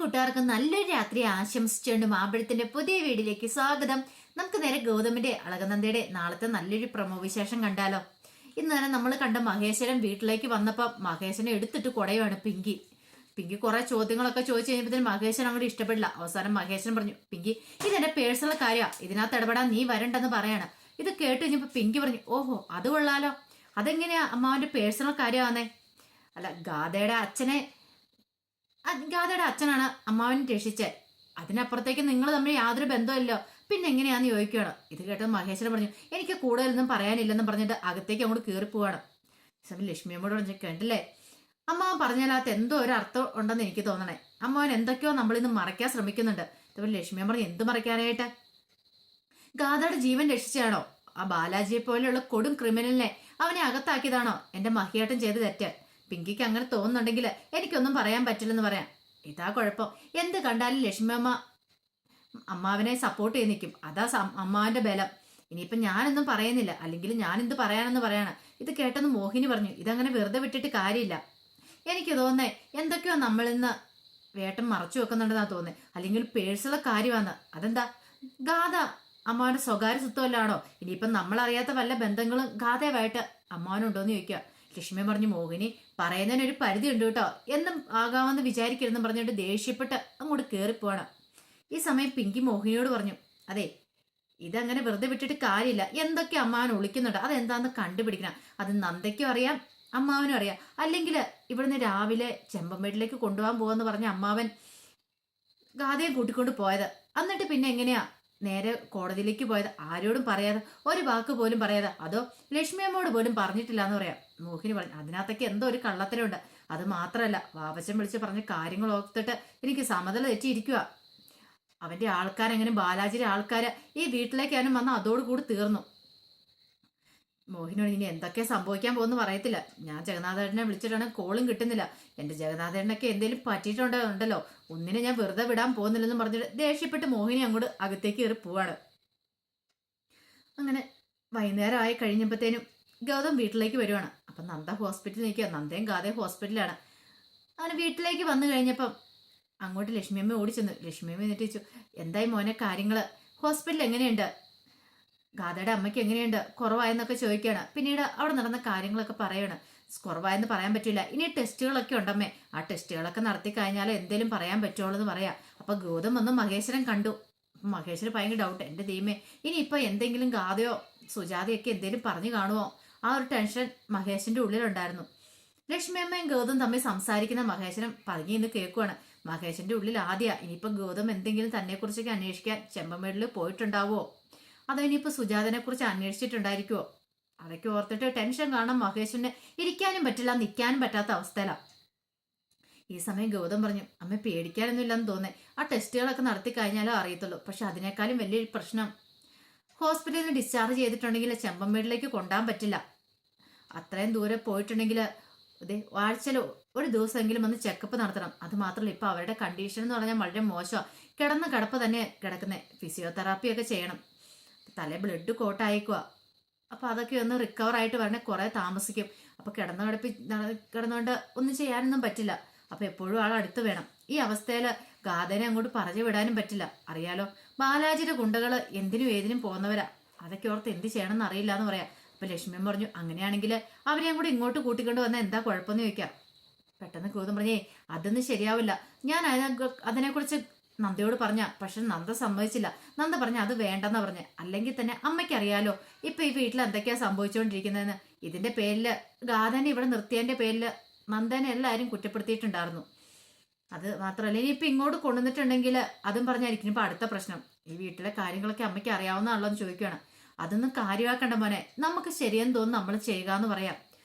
കൂട്ടുകാർക്ക് നല്ലൊരു രാത്രി ആശംസിച്ചുകൊണ്ട് മാമ്പഴത്തിന്റെ പുതിയ വീഡിയോയിലേക്ക് സ്വാഗതം. നമുക്ക് നേരെ ഗൗതമിന്റെ അളകനന്ദയുടെ നാളത്തെ നല്ലൊരു പ്രമോ വിശേഷം കണ്ടാലോ. ഇന്ന് തന്നെ നമ്മൾ കണ്ട മഹേശ്വരൻ വീട്ടിലേക്ക് വന്നപ്പോൾ മഹേശ്വരനെ എടുത്തിട്ട് കുടയുവാണ് പിങ്കി. പിങ്കി കുറെ ചോദ്യങ്ങളൊക്കെ ചോദിച്ചു കഴിഞ്ഞപ്പോൾ മഹേശ്വരൻ അങ്ങോട്ട് ഇഷ്ടപ്പെടില്ല. അവസാനം മഹേശ്വരൻ പറഞ്ഞു, പിങ്കി ഇതെന്റെ പേഴ്സണൽ കാര്യമാണ്, ഇതിനകത്ത് ഇടപെടാൻ നീ വരണ്ടെന്ന് പറയാണ്. ഇത് കേട്ട് കഴിഞ്ഞപ്പോൾ പിങ്കി പറഞ്ഞു, ഓഹോ അത് കൊള്ളാലോ, അതെങ്ങനെയാ അമ്മാവന്റെ പേഴ്സണൽ കാര്യമാണേ? അല്ല, ഗാഥയുടെ അച്ഛനാണ് അമ്മാവനെ രക്ഷിച്ചത്, അതിനപ്പുറത്തേക്ക് നിങ്ങൾ തമ്മിൽ യാതൊരു ബന്ധമില്ലോ, പിന്നെ എങ്ങനെയാന്ന് ചോദിക്കുകയാണ്. ഇത് കേട്ടത് മഹേശ്വരൻ പറഞ്ഞു, എനിക്ക് കൂടുതലൊന്നും പറയാനില്ലെന്നും പറഞ്ഞിട്ട് അകത്തേക്ക് അങ്ങോട്ട് കയറിപ്പോവാണ്. സമയം ലക്ഷ്മിയമ്മോട് പറഞ്ഞു, കേട്ടില്ലേ അമ്മാവൻ പറഞ്ഞാലകത്ത് എന്തോ ഒരു അർത്ഥം ഉണ്ടെന്ന് എനിക്ക് തോന്നണേ, അമ്മാവൻ എന്തൊക്കെയോ നമ്മളിന്ന് മറയ്ക്കാൻ ശ്രമിക്കുന്നുണ്ട്. അതുപോലെ ലക്ഷ്മിയമ്മ പറഞ്ഞു, എന്ത് മറയ്ക്കാനായിട്ട്? ഗാഥയുടെ ജീവൻ രക്ഷിച്ചാണോ? ആ ബാലാജിയെ പോലെയുള്ള കൊടും ക്രിമിനലിനെ അവനെ അകത്താക്കിയതാണോ എന്റെ മഹിയേട്ടൻ ചെയ്ത് തെറ്റ്? പിങ്കിക്ക് അങ്ങനെ തോന്നുന്നുണ്ടെങ്കിൽ എനിക്കൊന്നും പറയാൻ പറ്റില്ലെന്ന് പറയാം. ഇതാ കുഴപ്പം, എന്ത് കണ്ടാലും ലക്ഷ്മിയമ്മ അമ്മാവനെ സപ്പോർട്ട് ചെയ്ത് നിൽക്കും, അതാ അമ്മാവന്റെ ബലം. ഇനിയിപ്പം ഞാനൊന്നും പറയുന്നില്ല, അല്ലെങ്കിൽ ഞാൻ എന്ത് പറയാനെന്ന് പറയാണ്. ഇത് കേട്ടെന്ന് മോഹിനി പറഞ്ഞു, ഇതങ്ങനെ വെറുതെ വിട്ടിട്ട് കാര്യമില്ല, എനിക്ക് തോന്നേ എന്തൊക്കെയോ നമ്മളിന്ന് വേട്ടം മറച്ചു വെക്കുന്നുണ്ടെന്നാ തോന്നേ, അല്ലെങ്കിൽ പേഴ്സണൽ കാര്യമാണ്. അതെന്താ, ഗാഥ അമ്മാവന്റെ സ്വകാര്യ സ്വത്വമല്ലാണോ? ഇനിയിപ്പം നമ്മളറിയാത്ത വല്ല ബന്ധങ്ങളും ഗാഥയുമായിട്ട് അമ്മാവനുണ്ടോന്ന് ചോദിക്കുക. ലക്ഷ്മി പറഞ്ഞു, മോഹിനി പറയുന്നതിനൊരു പരിധി ഉണ്ട് കേട്ടോ, എന്നും ആകാമെന്ന് വിചാരിക്കരുതെന്ന് പറഞ്ഞിട്ട് ദേഷ്യപ്പെട്ട് അങ്ങോട്ട് കയറിപ്പോവാണ്. ഈ സമയം പിങ്കി മോഹിനിയോട് പറഞ്ഞു, അതെ ഇതങ്ങനെ വെറുതെ വിട്ടിട്ട് കാര്യമില്ല, എന്തൊക്കെ അമ്മാവൻ ഒളിക്കുന്നുണ്ട്, അതെന്താന്ന് കണ്ടുപിടിക്കണം. അത് നന്ദയ്ക്കും അറിയാം അമ്മാവനും അറിയാം. അല്ലെങ്കിൽ ഇവിടുന്ന് രാവിലെ ചെമ്പമ്പേട്ടിലേക്ക് കൊണ്ടുപോകാൻ പോവാന്ന് പറഞ്ഞ അമ്മാവൻ ഗാഥയെ കൂട്ടിക്കൊണ്ട് പോയത്, എന്നിട്ട് പിന്നെ എങ്ങനെയാ നേരെ കോടതിയിലേക്ക് പോയത്? ആരോടും പറയാതെ, ഒരു വാക്ക് പോലും പറയാതെ, അതോ ലക്ഷ്മി അമ്മോട് പോലും പറഞ്ഞിട്ടില്ല എന്ന് പറയാം. മോഹിനി പറഞ്ഞു, അതിനകത്തൊക്കെ എന്തോ ഒരു കള്ളത്തരമുണ്ട്. അത് മാത്രമല്ല, വാവച്ചൻ വിളിച്ച് പറഞ്ഞ കാര്യങ്ങൾ ഓർത്തിട്ട് എനിക്ക് സമതല തെറ്റിയിരിക്കുക. അവന്റെ ആൾക്കാരെങ്ങനെ ബാലാജിയുടെ ആൾക്കാര് ഈ വീട്ടിലേക്കാനും വന്ന അതോടുകൂടി തീർന്നു. മോഹിനോട് ഇനി എന്തൊക്കെ സംഭവിക്കാൻ പോകുന്നു പറയത്തില്ല. ഞാൻ ജഗന്നാഥേട്ടനെ വിളിച്ചിട്ടാണ് കോളും കിട്ടുന്നില്ല. എന്റെ ജഗന്നാഥേട്ടനൊക്കെ എന്തെങ്കിലും പറ്റിയിട്ടുണ്ടല്ലോ, ഒന്നിനെ ഞാൻ വെറുതെ വിടാൻ പോകുന്നില്ലെന്ന് പറഞ്ഞിട്ട് ദേഷ്യപ്പെട്ട് മോഹിനി അങ്ങോട്ട് അകത്തേക്ക് കയറി പോവാണ്. അങ്ങനെ വൈകുന്നേരം ആയി കഴിഞ്ഞപ്പോഴത്തേനും ഗൗതം വീട്ടിലേക്ക് വരുവാണ്. അപ്പം നന്ദ ഹോസ്പിറ്റലിൽ നിൽക്കുക, നന്ദയും ഗാഥയും ഹോസ്പിറ്റലിലാണ്. അങ്ങനെ വീട്ടിലേക്ക് വന്നു കഴിഞ്ഞപ്പം അങ്ങോട്ട് ലക്ഷ്മിയമ്മ ഓടിച്ചെന്നു. ലക്ഷ്മിയമ്മ എന്നിട്ട് ചോദിച്ചു, എന്തായി മോനെ കാര്യങ്ങള്, ഹോസ്പിറ്റൽ എങ്ങനെയുണ്ട്, ഗാഥയുടെ അമ്മയ്ക്ക് എങ്ങനെയുണ്ട്, കുറവായെന്നൊക്കെ ചോദിക്കുകയാണ്. പിന്നീട് അവിടെ നടന്ന കാര്യങ്ങളൊക്കെ പറയാണ്. കുറവായെന്ന് പറയാൻ പറ്റില്ല, ഇനി ടെസ്റ്റുകളൊക്കെ ഉണ്ടമ്മേ, ആ ടെസ്റ്റുകളൊക്കെ നടത്തി കഴിഞ്ഞാൽ എന്തേലും പറയാൻ പറ്റുള്ളൂ എന്ന് പറയാം. അപ്പൊ ഗൗതം വന്ന് മഹേശ്വരൻ കണ്ടു. മഹേശ്വരൻ ഭയങ്കര ഡൗട്ട്, എന്റെ ദൈവമേ ഇനിയിപ്പൊ എന്തെങ്കിലും ഗാഥയോ സുജാതയൊക്കെ എന്തേലും പറഞ്ഞു കാണുമോ, ആ ഒരു ടെൻഷൻ മഹേഷിന്റെ ഉള്ളിലുണ്ടായിരുന്നു. ലക്ഷ്മിയമ്മയും ഗൗതം തമ്മിൽ സംസാരിക്കുന്ന മഹേശ്വരൻ പതുങ്ങി ഇന്ന് കേൾക്കുവാണ്. മഹേഷിന്റെ ഉള്ളിൽ ആദ്യ ഇനിയിപ്പൊ ഗൗതം എന്തെങ്കിലും തന്നെ കുറിച്ചൊക്കെ അന്വേഷിക്കാൻ ചെമ്പമേടിൽ പോയിട്ടുണ്ടാവോ, അതോ ഇനിയിപ്പോ സുജാതനെ കുറിച്ച് അന്വേഷിച്ചിട്ടുണ്ടായിരിക്കുവോ, അതൊക്കെ ഓർത്തിട്ട് ടെൻഷൻ കാണാൻ മഹേഷിന് ഇരിക്കാനും പറ്റില്ല, നിൽക്കാനും പറ്റാത്ത അവസ്ഥയിലാണ്. ഈ സമയം ഗൗതം പറഞ്ഞു, അമ്മ പേടിക്കാനൊന്നും ഇല്ലെന്ന് തോന്നേ, ആ ടെസ്റ്റുകളൊക്കെ നടത്തി കഴിഞ്ഞാലോ അറിയത്തുള്ളൂ. പക്ഷെ അതിനേക്കാളും വലിയൊരു പ്രശ്നം, ഹോസ്പിറ്റലിൽ നിന്ന് ഡിസ്ചാർജ് ചെയ്തിട്ടുണ്ടെങ്കിൽ ചെമ്പമ്പേടിലേക്ക് കൊണ്ടുപോകാൻ പറ്റില്ല. അത്രയും ദൂരെ പോയിട്ടുണ്ടെങ്കിൽ അതെ ആഴ്ചയിൽ ഒരു ദിവസമെങ്കിലും ഒന്ന് ചെക്കപ്പ് നടത്തണം. അത് മാത്രമല്ല, ഇപ്പൊ അവരുടെ കണ്ടീഷൻ എന്ന് പറഞ്ഞാൽ വളരെ മോശമാണ്. കിടന്ന കിടപ്പ് തന്നെ കിടക്കുന്നത്, ഫിസിയോതെറാപ്പിയൊക്കെ ചെയ്യണം. തല ബ്ലഡ് കോട്ടായിക്കുക. അപ്പൊ അതൊക്കെ ഒന്ന് റിക്കവർ ആയിട്ട് വരണേ കുറെ താമസിക്കും. അപ്പൊ കിടന്നുകൊണ്ട് ഒന്നും ചെയ്യാനൊന്നും പറ്റില്ല. അപ്പൊ എപ്പോഴും ആൾ അടുത്ത് വേണം. ഈ അവസ്ഥയിൽ ഗാഥനെ അങ്ങോട്ട് പറഞ്ഞു വിടാനും പറ്റില്ല. അറിയാലോ, ബാലാജിയുടെ ഗുണ്ടകള് എന്തിനും ഏതിനും പോകുന്നവരാ, അതൊക്കെ ഓർത്ത് എന്ത് ചെയ്യണമെന്ന് അറിയില്ല എന്ന് പറയാം. അപ്പൊ ലക്ഷ്മിയും പറഞ്ഞു, അങ്ങനെയാണെങ്കിൽ അവരെയും കൂടി ഇങ്ങോട്ട് കൂട്ടിക്കൊണ്ട് വന്നാൽ എന്താ കുഴപ്പമെന്ന് ചോദിക്കാം. പെട്ടെന്ന് ഗൗതം പറഞ്ഞേ, അതൊന്നും ശരിയാവില്ല, ഞാൻ അതിനെക്കുറിച്ച് നന്ദയോട് പറഞ്ഞ, പക്ഷെ നന്ദ സമ്മതിച്ചില്ല. നന്ദ പറഞ്ഞ അത് വേണ്ടെന്നാ പറഞ്ഞ. അല്ലെങ്കിൽ തന്നെ അമ്മയ്ക്കറിയാലോ ഇപ്പൊ ഈ വീട്ടിൽ എന്തൊക്കെയാ സംഭവിച്ചുകൊണ്ടിരിക്കുന്നതെന്ന്. ഇതിന്റെ പേരില് ഗാഥനെ ഇവിടെ നിർത്തിയതിന്റെ പേരില് നന്ദനെ എല്ലാരും കുറ്റപ്പെടുത്തിയിട്ടുണ്ടായിരുന്നു. അത് മാത്രമല്ല, ഇനിയിപ്പൊ ഇങ്ങോട്ട് കൊണ്ടുവന്നിട്ടുണ്ടെങ്കിൽ അതും പറഞ്ഞായിരിക്കും ഇപ്പൊ അടുത്ത പ്രശ്നം. ഈ വീട്ടിലെ കാര്യങ്ങളൊക്കെ അമ്മയ്ക്ക് അറിയാവുന്നതാണല്ലോ എന്ന് ചോദിക്കുകയാണ്. അതൊന്നും കാര്യമാക്കണ്ട മോനെ, നമുക്ക് ശരിയെന്ന് തോന്നുന്നു നമ്മൾ ചെയ്യുക എന്ന് പറയാം.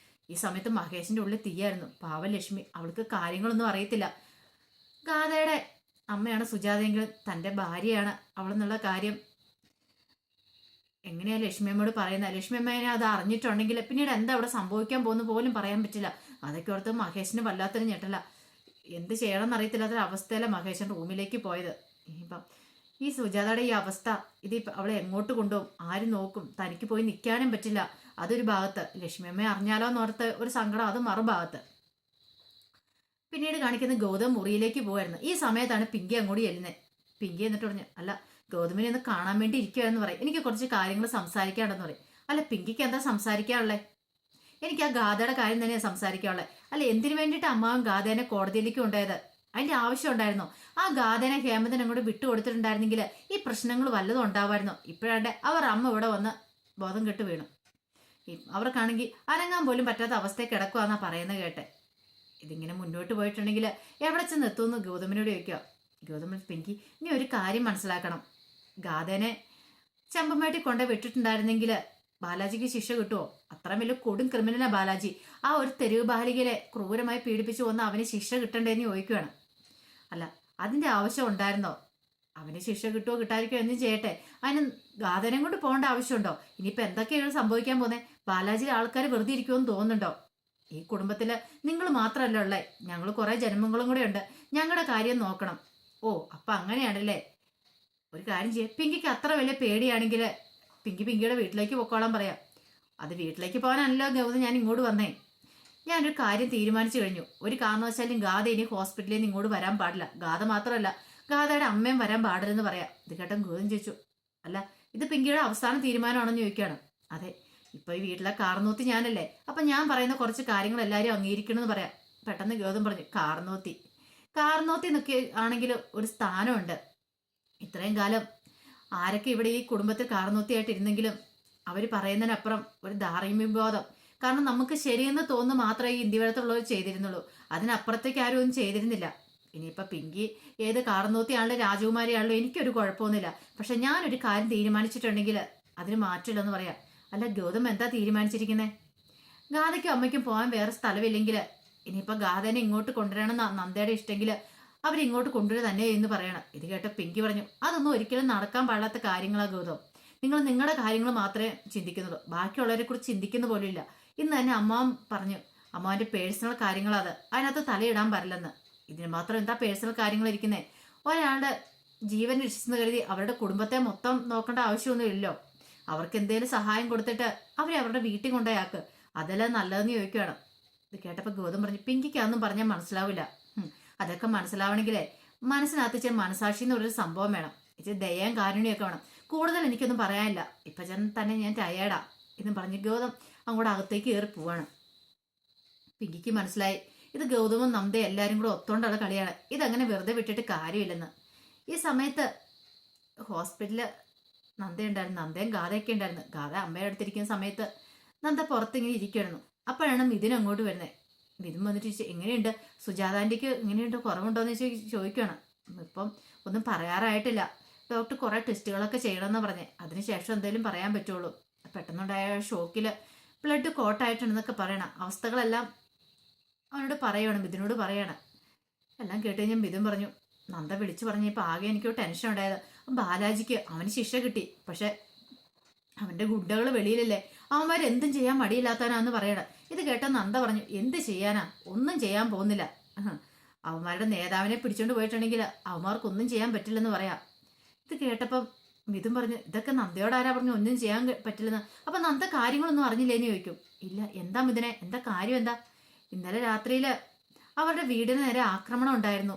ഈ സമയത്ത് മഹേഷിന്റെ ഉള്ളിൽ തീയായിരുന്നു. പാവം ലക്ഷ്മി, അവൾക്ക് കാര്യങ്ങളൊന്നും അറിയത്തില്ല. ഗാഥയുടെ അമ്മയാണ് സുജാതയെങ്കിലും തൻ്റെ ഭാര്യയാണ് അവളെന്നുള്ള കാര്യം എങ്ങനെയാ ലക്ഷ്മിയമ്മയോട് പറയുന്നത്? ലക്ഷ്മിയമ്മേനെ അത് അറിഞ്ഞിട്ടുണ്ടെങ്കിൽ പിന്നീട് എന്താ അവിടെ സംഭവിക്കാൻ പോകുന്ന പോലും പറയാൻ പറ്റില്ല. അതൊക്കെ ഓർത്ത് മഹേഷിന് വല്ലാത്തൊരു ഞെട്ടല. എന്ത് ചെയ്യണമെന്ന് അറിയത്തില്ലാത്തൊരു അവസ്ഥയിലാണ് മഹേഷൻ റൂമിലേക്ക് പോയത്. ഇനിയിപ്പം ഈ സുജാതയുടെ ഈ അവസ്ഥ, ഇതിപ്പോൾ അവളെ എങ്ങോട്ട് കൊണ്ടുപോകും, ആര് നോക്കും, തനിക്ക് പോയി നിൽക്കാനും പറ്റില്ല. അതൊരു ഭാഗത്ത്, ലക്ഷ്മിയമ്മയെ അറിഞ്ഞാലോ എന്നോർത്ത് ഒരു സങ്കടം, അത് മറുഭാഗത്ത്. പിന്നീട് കാണിക്കുന്ന ഗൗതം മുറിയിലേക്ക് പോവായിരുന്നു. ഈ സമയത്താണ് പിങ്കി അങ്ങോട്ട് ചെല്ലുന്നത്. പിങ്കി എന്നിട്ട് പറഞ്ഞു, അല്ല ഗൗതമിനെ ഒന്ന് കാണാൻ വേണ്ടി ഇരിക്കുകയെന്ന് പറയും. എനിക്ക് കുറച്ച് കാര്യങ്ങൾ സംസാരിക്കാണ്ടെന്ന് പറയും. അല്ല പിങ്കിക്ക് എന്താ സംസാരിക്കാനുള്ളത്? എനിക്ക് ആ ഗാഥയുടെ കാര്യം തന്നെയാണ് സംസാരിക്കാനുള്ളത്. അല്ല എന്തിനു വേണ്ടിയിട്ട് അമ്മാവും ഗാഥേനെ കോടതിയിലേക്ക് കൊണ്ടുപോയത്? അതിന്റെ ആവശ്യം ഉണ്ടായിരുന്നോ? ആ ഗാഥേനെ ഹേമന്തിനെ അങ്ങോട്ട് വിട്ടുകൊടുത്തിട്ടുണ്ടായിരുന്നെങ്കിൽ ഈ പ്രശ്നങ്ങൾ വല്ലതും ഉണ്ടാവായിരുന്നോ? ഇപ്പോഴാണ്ട് അവർ അമ്മ ഇവിടെ വന്ന് ബോധം കെട്ട് വീണു. അവർക്കാണെങ്കിൽ അനങ്ങാൻ പോലും പറ്റാത്ത അവസ്ഥയിൽ കിടക്കുവാന്നാ പറയുന്നത് കേട്ടെ. ഇതിങ്ങനെ മുന്നോട്ട് പോയിട്ടുണ്ടെങ്കിൽ എവിടെ ചെന്ന് എത്തുമെന്ന് ഗൗതമിനോട് ചോദിക്കുക. ഗൗതം പിങ്കി ഇനി ഒരു കാര്യം മനസ്സിലാക്കണം. ഗാഥേനെ ചെമ്പമേട്ടി കൊണ്ട് വിട്ടിട്ടുണ്ടായിരുന്നെങ്കിൽ ബാലാജിക്ക് ശിക്ഷ കിട്ടുമോ? അത്ര വലിയ കൊടും ക്രിമിനലാ ബാലാജി. ആ ഒരു തെരുവ് ബാലികയെ ക്രൂരമായി പീഡിപ്പിച്ചു വന്ന് അവന് ശിക്ഷ കിട്ടണ്ടേന്ന് ചോദിക്കുകയാണ്. അല്ല അതിന്റെ ആവശ്യം ഉണ്ടായിരുന്നോ? അവന് ശിക്ഷ കിട്ടുമോ കിട്ടാതിരിക്കോ എന്നും ചെയ്യട്ടെ, അതിന് ഗാഥനെ കൊണ്ട് പോകേണ്ട ആവശ്യമുണ്ടോ? ഇനിയിപ്പോൾ എന്തൊക്കെയാണ് സംഭവിക്കാൻ പോകുന്നത്? ബാലാജിയിലെ ആൾക്കാർ വെറുതെ ഇരിക്കുമെന്ന് തോന്നുന്നുണ്ടോ? ഈ കുടുംബത്തിൽ നിങ്ങൾ മാത്രമല്ല ഉള്ളേ, ഞങ്ങൾ കുറേ ജന്മങ്ങളും കൂടെ ഉണ്ട്. ഞങ്ങളുടെ കാര്യം നോക്കണം. ഓ അപ്പം അങ്ങനെയാണല്ലേ? ഒരു കാര്യം ചെയ്യേ, പിങ്കിക്ക് അത്ര വലിയ പേടിയാണെങ്കിൽ പിങ്കിയുടെ വീട്ടിലേക്ക് പൊക്കോളാൻ പറയാം. അത് വീട്ടിലേക്ക് പോകാനല്ലോ ഗൗതം ഞാൻ ഇങ്ങോട്ട് വന്നേ. ഞാനൊരു കാര്യം തീരുമാനിച്ചു കഴിഞ്ഞു. ഒരു കാരണവശാലും ഗാഥ ഇനി ഹോസ്പിറ്റലിൽ നിന്ന് ഇങ്ങോട്ട് വരാൻ പാടില്ല. ഗാഥ മാത്രമല്ല ഗാഥയുടെ അമ്മയും വരാൻ പാടില്ലെന്ന് പറയാം. ഇത് കേട്ടൻ ഗൗതം ചോദിച്ചു, അല്ല ഇത് പിങ്കിയുടെ അവസാന തീരുമാനമാണെന്ന് ചോദിക്കുകയാണ്. അതെ, ഇപ്പൊ ഈ വീട്ടിലെ കാർന്നൂത്തി ഞാനല്ലേ, അപ്പൊ ഞാൻ പറയുന്ന കുറച്ച് കാര്യങ്ങൾ എല്ലാവരും അംഗീകരിക്കണമെന്ന് പറയാം. പെട്ടെന്ന് ഗൗതം പറഞ്ഞു, കാർന്നൂത്തി എന്നൊക്കെ ആണെങ്കിൽ ഒരു സ്ഥാനമുണ്ട്. ഇത്രയും കാലം ആരൊക്കെ ഇവിടെ ഈ കുടുംബത്തിൽ കാർന്നൂത്തിയായിട്ട് ഇരുന്നെങ്കിലും അവർ പറയുന്നതിനപ്പുറം ഒരു ധാർമ്മികബോധം. കാരണം നമുക്ക് ശരിയെന്ന് തോന്നുന്നു മാത്രമേ ഈ ഇന്ത്യവഴത്തുള്ളവർ ചെയ്തിരുന്നുള്ളൂ. അതിനപ്പുറത്തേക്ക് ആരും ഒന്നും ചെയ്തിരുന്നില്ല. ഇനിയിപ്പോൾ പിങ്കി ഏത് കാർന്നൂത്തിയാണല്ലോ രാജകുമാരിയാണല്ലോ എനിക്കൊരു കുഴപ്പമൊന്നുമില്ല. പക്ഷെ ഞാനൊരു കാര്യം തീരുമാനിച്ചിട്ടുണ്ടെങ്കിൽ അതിന് മാറ്റില്ലെന്ന് പറയാം. അല്ല ഗൗതം എന്താ തീരുമാനിച്ചിരിക്കുന്നത്? ഗാഥയ്ക്കും അമ്മയ്ക്കും പോകാൻ വേറെ സ്ഥലമില്ലെങ്കിൽ ഇനിയിപ്പോൾ ഗാഥനെ ഇങ്ങോട്ട് കൊണ്ടുവരണം നന്ദയുടെ ഇഷ്ടമെങ്കിൽ അവരിങ്ങോട്ട് കൊണ്ടുവരിക തന്നെ എന്ന് പറയണം. ഇത് കേട്ട പിങ്കി പറഞ്ഞു, അതൊന്നും ഒരിക്കലും നടക്കാൻ പാടാത്ത കാര്യങ്ങളാ ഗൗതം. നിങ്ങൾ നിങ്ങളുടെ കാര്യങ്ങൾ മാത്രമേ ചിന്തിക്കുന്നുള്ളൂ, ബാക്കിയുള്ളവരെ കുറിച്ച് ചിന്തിക്കുന്ന പോലും ഇല്ല. ഇന്ന് തന്നെ അമ്മാവൻ പറഞ്ഞു, അമ്മാവൻ്റെ പേഴ്സണൽ കാര്യങ്ങളത്, അതിനകത്ത് തലയിടാൻ പാടില്ലെന്ന്. ഇതിന് മാത്രം എന്താ പേഴ്സണൽ കാര്യങ്ങൾ ഇരിക്കുന്നത്? ഒരാളുടെ ജീവൻ രക്ഷിച്ചെന്ന് കരുതി അവരുടെ കുടുംബത്തെ മൊത്തം നോക്കേണ്ട ആവശ്യമൊന്നുമില്ലല്ലോ. അവർക്ക് എന്തെങ്കിലും സഹായം കൊടുത്തിട്ട് അവരെ അവരുടെ വീട്ടിൽ കൊണ്ടുപോയാക്ക്, അതല്ല നല്ലതെന്ന് ചോദിക്കുകയാണ്. ഇത് കേട്ടപ്പോൾ ഗൗതം പറഞ്ഞു, പിങ്കിക്ക് അതൊന്നും പറഞ്ഞാൽ മനസ്സിലാവില്ല. അതൊക്കെ മനസ്സിലാവണമെങ്കിലേ മനസ്സിനകത്ത് ഇച്ചിരി മനസാക്ഷി എന്നൊരു സംഭവം വേണം. ഇച്ചിരി ദയയും കാരുണ്യമൊക്കെ വേണം. കൂടുതൽ എനിക്കൊന്നും പറയാനില്ല, ഇപ്പൊ തന്നെ ഞാൻ ടയേർഡാ എന്നും പറഞ്ഞ് ഗൗതം അങ്ങോട്ട് അകത്തേക്ക് കയറി പോവാണ്. പിങ്കിക്ക് മനസ്സിലായി ഇത് ഗൗതമും നന്ദയും എല്ലാവരും കൂടെ ഒത്തോണ്ടുള്ള കളിയാണ്. ഇതങ്ങനെ വെറുതെ വിട്ടിട്ട് കാര്യമില്ലെന്ന്. ഈ സമയത്ത് ഹോസ്പിറ്റലിൽ നന്ദയുണ്ടായിരുന്നു, നന്ദയും ഗാഥയൊക്കെ ഉണ്ടായിരുന്നു. ഗാഥ അമ്മയുടെ അടുത്തിരിക്കുന്ന സമയത്ത് നന്ദ പുറത്തിങ്ങനെ ഇരിക്കുമായിരുന്നു. അപ്പോഴാണ് മിഥുൻ അങ്ങോട്ട് വരുന്നത്. മിഥുൻ വന്നിട്ട് എങ്ങനെയുണ്ട് സുജാതാൻ്റെക്ക്, എങ്ങനെയുണ്ട് കുറവുണ്ടോയെന്ന് ചോദിക്കുകയാണ്. ഇപ്പം ഒന്നും പറയാറായിട്ടില്ല, ഡോക്ടർ കുറേ ടെസ്റ്റുകളൊക്കെ ചെയ്യണമെന്ന് പറഞ്ഞേ, അതിനുശേഷം എന്തെങ്കിലും പറയാൻ പറ്റുള്ളൂ. പെട്ടെന്നുണ്ടായ ഷോക്കിൽ ബ്ലഡ് കോട്ടായിട്ടുണ്ടെന്നൊക്കെ പറയണം. അവസ്ഥകളെല്ലാം അവനോട് പറയണം, മിഥുനോട് പറയണം. എല്ലാം കേട്ട് കഴിഞ്ഞാൽ മിഥുൻ പറഞ്ഞു, നന്ദ വിളിച്ചു പറഞ്ഞപ്പോൾ ആകെ എനിക്ക് ടെൻഷൻ ഉണ്ടായത്. ബാലാജിക്ക് അവന് ശിക്ഷ കിട്ടി, പക്ഷെ അവൻ്റെ ഗുണ്ടകൾ വെളിയിലല്ലേ, അവന്മാരെന്തും ചെയ്യാൻ മടിയില്ലാത്തവനാന്ന് പറയണം. ഇത് കേട്ട നന്ദ പറഞ്ഞു, എന്ത് ചെയ്യാനാ, ഒന്നും ചെയ്യാൻ പോകുന്നില്ല. അവന്മാരുടെ നേതാവിനെ പിടിച്ചോണ്ട് പോയിട്ടുണ്ടെങ്കിൽ അവന്മാർക്കൊന്നും ചെയ്യാൻ പറ്റില്ലെന്ന് പറയാം. ഇത് കേട്ടപ്പം മിഥുൻ പറഞ്ഞു, ഇതൊക്കെ നന്ദയോടാരാ പറഞ്ഞു ഒന്നും ചെയ്യാൻ പറ്റില്ലെന്ന്. അപ്പം നന്ദ കാര്യങ്ങളൊന്നും അറിഞ്ഞില്ലേന്ന് ചോദിക്കും. ഇല്ല, എന്താ മിഥുനെ, എന്താ കാര്യം എന്താ? ഇന്നലെ രാത്രിയിൽ അവരുടെ വീടിന് നേരെ ആക്രമണം ഉണ്ടായിരുന്നു.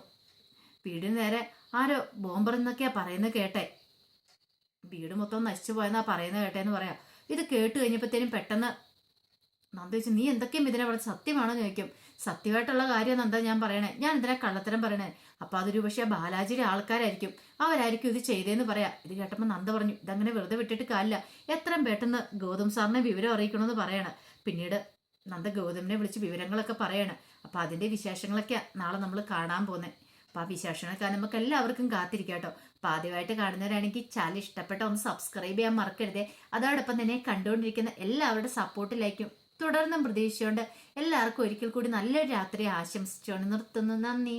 വീടിന് നേരെ ആരോ ബോംബെന്നൊക്കെയാ പറയുന്നത് കേട്ടെ. വീട് മൊത്തം നശിച്ചു പോയെന്നാ പറയുന്നത് കേട്ടേന്ന് പറയാം. ഇത് കേട്ട് കഴിഞ്ഞപ്പോഴത്തേനും പെട്ടെന്ന് നന്ദ ചോദിച്ചു, നീ എന്തൊക്കെയും ഇതിനെ പറഞ്ഞ സത്യമാണോ എന്ന് ചോദിക്കും. സത്യമായിട്ടുള്ള കാര്യം നന്ദ ഞാൻ പറയണേ, ഞാൻ എന്തിനാ കള്ളത്തരം പറയണേ? അപ്പം അതൊരു പക്ഷേ ബാലാജിയുടെ ആൾക്കാരായിരിക്കും, അവരായിരിക്കും ഇത് ചെയ്തതെന്ന് പറയാം. ഇത് കേട്ടപ്പോൾ നന്ദ പറഞ്ഞു, ഇതങ്ങനെ വെറുതെ വിട്ടിട്ട് കാര്യമില്ല, എത്രയും പെട്ടെന്ന് ഗൗതം സാറിനെ വിവരം അറിയിക്കണമെന്ന് പറയണം. പിന്നീട് നന്ദ ഗൗതമിനെ വിളിച്ച് വിവരങ്ങളൊക്കെ പറയണം. അപ്പം അതിൻ്റെ വിശേഷങ്ങളൊക്കെ നാളെ നമ്മൾ കാണാൻ പോകുന്നത്. അപ്പം ആ വിശേഷങ്ങളൊക്കെ നമുക്ക് എല്ലാവർക്കും കാത്തിരിക്കാം കേട്ടോ. അപ്പം ആദ്യമായിട്ട് കാണുന്നവരാണെങ്കിൽ ചാനൽ ഇഷ്ടപ്പെട്ട ഒന്ന് സബ്സ്ക്രൈബ് ചെയ്യാൻ മറക്കരുതേ. അതോടൊപ്പം തന്നെ കണ്ടുകൊണ്ടിരിക്കുന്ന എല്ലാവരുടെ സപ്പോർട്ടിലേക്കും തുടർന്നും പ്രതീക്ഷിച്ചുകൊണ്ട് എല്ലാവർക്കും ഒരിക്കൽ കൂടി നല്ലൊരു രാത്രി ആശംസിച്ചുകൊണ്ട് നിർത്തുന്നു. നന്ദി.